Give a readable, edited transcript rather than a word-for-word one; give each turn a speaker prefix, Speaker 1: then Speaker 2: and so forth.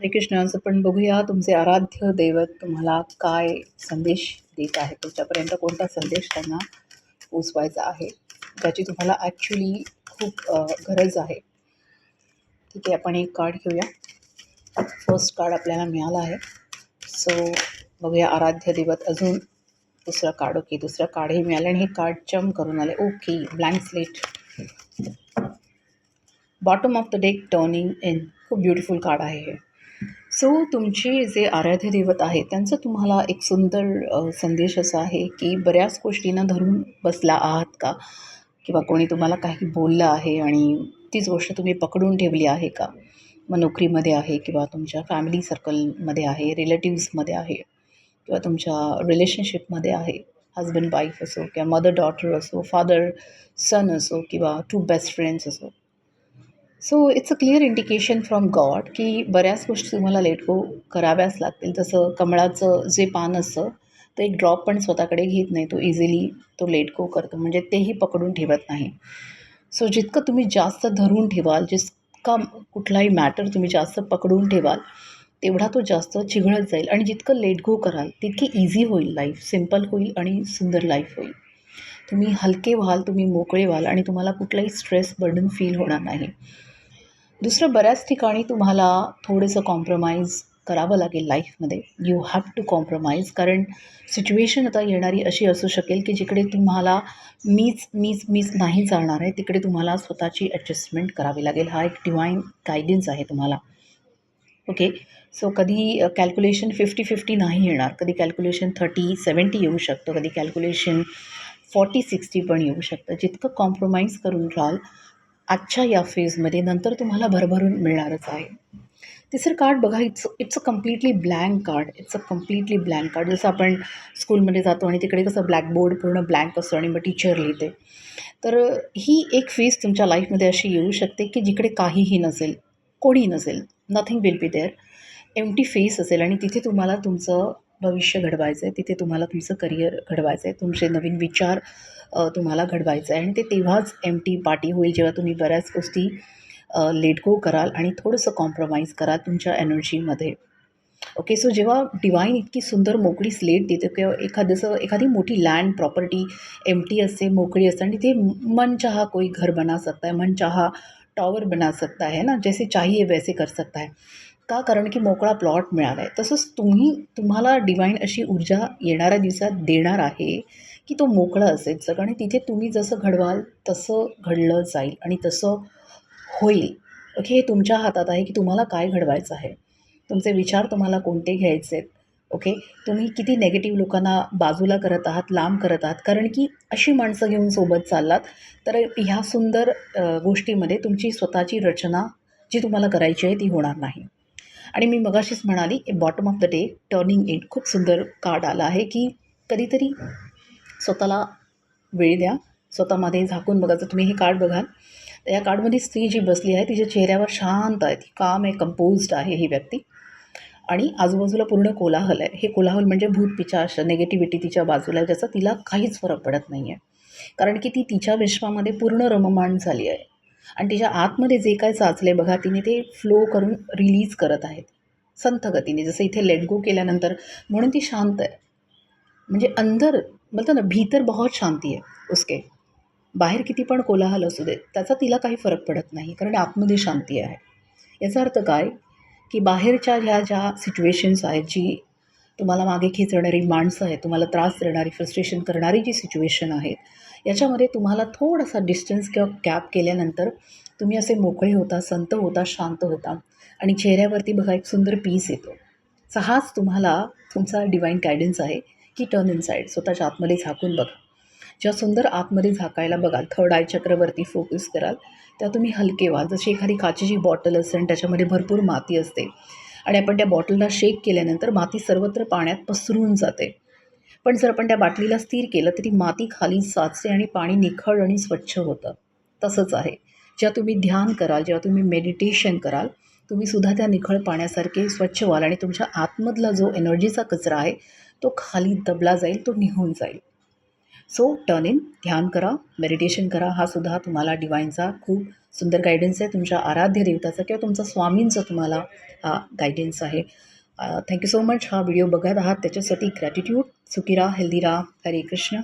Speaker 1: हरे कृष्ण. असं पण बघूया तुमचे आराध्य दैवत तुम्हाला काय संदेश देत आहे, तुमच्यापर्यंत कोणता संदेश त्यांना पोचवायचा आहे, ज्याची तुम्हाला ॲक्च्युली खूप गरज आहे. ठीक आहे, आपण एक कार्ड घेऊया. फर्स्ट कार्ड आपल्याला मिळाला आहे. सो बघूया आराध्य दैवत. अजून दुसरं कार्ड. ओके, दुसरं कार्डही मिळालं आणि हे कार्ड जम्प करून आले. Okay, blank slate, bottom of the deck, turning in. खूप ब्युटिफुल कार्ड आहे हे. सो तुमचे जे आराध्य दैवत आहे त्यांचं तुम्हाला एक सुंदर संदेश असा आहे की बऱ्याच गोष्टींना धरून बसला आहात का, किंवा कोणी तुम्हाला काही बोललं आहे आणि तीच गोष्ट तुम्ही पकडून ठेवली आहे का. मग नोकरीमध्ये आहे, किंवा तुमच्या फॅमिली सर्कलमध्ये आहे, रिलेटिव्समध्ये आहे, किंवा तुमच्या रिलेशनशिपमध्ये आहे, हजबंड वाईफ असो, किंवा मदर डॉटर असो, फादर सन असो, किंवा टू बेस्ट फ्रेंड्स असो. So it's a clear indication from God की बऱ्याच गोष्टी तुम्हाला लेट गो कराव्याच लागतील. जसं कमळाचं जे पान असतं ते एक ड्रॉप पण स्वतःकडे घेत नाही, तो इझिली तो लेट गो करतो, म्हणजे तेही पकडून ठेवत नाही. सो जितकं तुम्ही जास्त धरून ठेवाल, जितका कुठलाही मॅटर तुम्ही जास्त पकडून ठेवाल, तेवढा तो जास्त चिघळत जाईल. आणि जितकं लेट गो कराल तितकी इझी होईल लाईफ, सिम्पल होईल आणि सुंदर लाईफ होईल. तुम्ही हलके व्हाल, तुम्ही मोकळे व्हाल आणि तुम्हाला कुठलाही स्ट्रेस बर्डन फील होणार नाही. दुसरं, बऱ्याच ठिकाणी तुम्हाला थोडंसं कॉम्प्रोमाइज करावं लागेल लाईफमध्ये. यू हॅव टू कॉम्प्रोमाइज, कारण सिच्युएशन आता येणारी अशी असू शकेल की जिकडे तुम्हाला मीच मीच मीच नाही चालणार आहे, तिकडे तुम्हाला स्वतःची ॲडजस्टमेंट करावी लागेल. हा एक डिवाईन गायडन्स आहे तुम्हाला. ओके. सो कधी कॅल्क्युलेशन 50-50 नाही येणार, कधी कॅल्क्युलेशन 30-70 येऊ शकतं, कधी कॅल्क्युलेशन 40-60 पण येऊ शकतं. जितकं कॉम्प्रोमाइज करून राहाल आजच्या या फेजमध्ये, नंतर तुम्हाला भरभरून मिळणारच आहे. तिसरं कार्ड बघा, it's a completely blank card. It's a completely blank card. जसं आपण स्कूलमध्ये जातो आणि तिकडे कसं ब्लॅकबोर्ड पूर्ण ब्लँक असतो आणि मग टीचर लिहिते. तर ही एक फेज तुमच्या लाईफमध्ये अशी येऊ शकते की जिकडे काहीही नसेल, कोणी नसेल, nothing will be there. Empty face असेल आणि तिथे तुम्हाला तुमचं भविष्य घडवायचं आहे, तिथे तुम्हाला तुमचं करिअर घडवायचं आहे, तुमचे नवीन विचार तुम्हाला घडवायचं आहे. आणि ते तेव्हाच एम्प्टी पार्टी होईल जेव्हा तुम्ही बऱ्याच गोष्टी लेट गो कराल आणि थोडंसं कॉम्प्रोमाइज कराल तुमच्या एनर्जीमध्ये. ओके. सो जेव्हा डिवाईन इतकी सुंदर मोकळी स्लेट देते, किंवा एखादी मोठी लँड प्रॉपर्टी एम्प्टी असते, मोकळी असते, आणि ते मन चाहा कोई घर बना सकता है, मन चाहा टॉवर बना सकता है ना, जैसे चाहिए वैसे कर सकता है. का? कारण की मोकळा प्लॉट मिळाला आहे. तसंच तुम्हाला डिवाईन अशी ऊर्जा येणाऱ्या दिवसात देणार आहे की तो मोकळा असेल सगळं, आणि तिथे तुम्ही जसं घडवाल तसं घडलं जाईल आणि तसं होईल. ओके. हे तुमच्या हातात आहे की तुम्हाला काय घडवायचं आहे, तुमचे विचार तुम्हाला कोणते घ्यायचे आहेत. ओके. तुम्ही किती नेगेटिव्ह लोकांना बाजूला करत आहात, लांब करत आहात, कारण की अशी माणसं घेऊन सोबत चाललात तर ह्या सुंदर गोष्टीमध्ये तुमची स्वतःची रचना जी तुम्हाला करायची आहे ती होणार नाही. आणि मी मगाशीच म्हणाली, bottom of the day, turning in. खूप सुंदर कार्ड आला आहे की कधीतरी स्वतःला वेळ द्या, स्वतःमध्ये झाकून बघा. जर तुम्ही हे कार्ड बघाल तर या कार्डमध्ये स्त्री जी बसली आहे तिच्या चेहऱ्यावर शांत आहे, ती काम आहे, कंपोज्ड आहे ही व्यक्ती. आणि आजूबाजूला पूर्ण कोलाहल आहे. हे कोलाहल म्हणजे भूतपिशाच, निगेटिव्हिटी तिच्या बाजूला आहे, ज्याचा तिला काहीच फरक पडत नाही आहे, कारण की ती तिच्या विश्वामध्ये पूर्ण रममाण झाली आहे. आणि तिच्या आतमध्ये जे काय साचले बघा, तिने ते फ्लो करून रिलीज करत आहेत संथ गतीने. जसं इथे लेट गो केल्यानंतर म्हणून ती शांत आहे. म्हणजे अंदर बोलतो ना, भीतर बहुत शांती आहे उसके. बाहेर किती पण कोलाहल असू दे त्याचा तिला काही फरक पडत नाही, कारण आतमध्ये शांती आहे. याचा अर्थ काय, की बाहेरच्या ह्या ज्या सिच्युएशन्स आहेत, जी तुम्हाला मागे खेचणारी माणसं आहेत, तुम्हाला त्रास देणारी, फ्रस्ट्रेशन करणारी जी सिच्युएशन आहेत, याच्यामध्ये तुम्हाला थोडासा डिस्टन्स किंवा गॅप केल्यानंतर तुम्ही असे मोकळे होता, संत होता, शांत होता, आणि चेहऱ्यावरती बघा एक सुंदर पीस येतो. सो हाच तुम्हाला तुमचा डिवाईन गायडन्स आहे की टर्न इनसाईड, स्वतःच्या आतमध्ये झाकून बघा. जेव्हा सुंदर आतमध्ये झाकायला बघाल, थर्ड आय चक्रवरती फोकस कराल, तेव्हा तुम्ही हलके व्हाल. जशी एखादी काचेची बॉटल असते आणि त्याच्यामध्ये भरपूर माती असते, आणि आपण त्या बॉटलला शेक केल्यानंतर माती सर्वत्र पाण्यात पसरून जाते. पण जर आपण त्या बाटलीला स्थिर केलं तर ती माती खाली साचते आणि पाणी निखळ आणि स्वच्छ होतं. तसंच आहे, जेव्हा तुम्ही ध्यान कराल, जेव्हा तुम्ही मेडिटेशन कराल, तुम्ही सुद्धा त्या निखळ पाण्यासारखे स्वच्छ व्हाल आणि तुमच्या आतमधला जो एनर्जीचा कचरा आहे तो खाली दबला जाईल, तो निघून जाईल. सो टर्न इन, ध्यान करा, मेडिटेशन करा. हा सुद्धा तुम्हाला डिवाईनचा खूप सुंदर गायडन्स आहे तुमच्या आराध्य देवताचा किंवा तुमचा स्वामींचा तुम्हाला हा गायडन्स आहे. Thank you so much. हा व्हिडिओ बघत आहात त्याच्यासाठी ग्रॅटिट्यूड. सुखी राहा, हेल्दी राहा. हरे कृष्ण.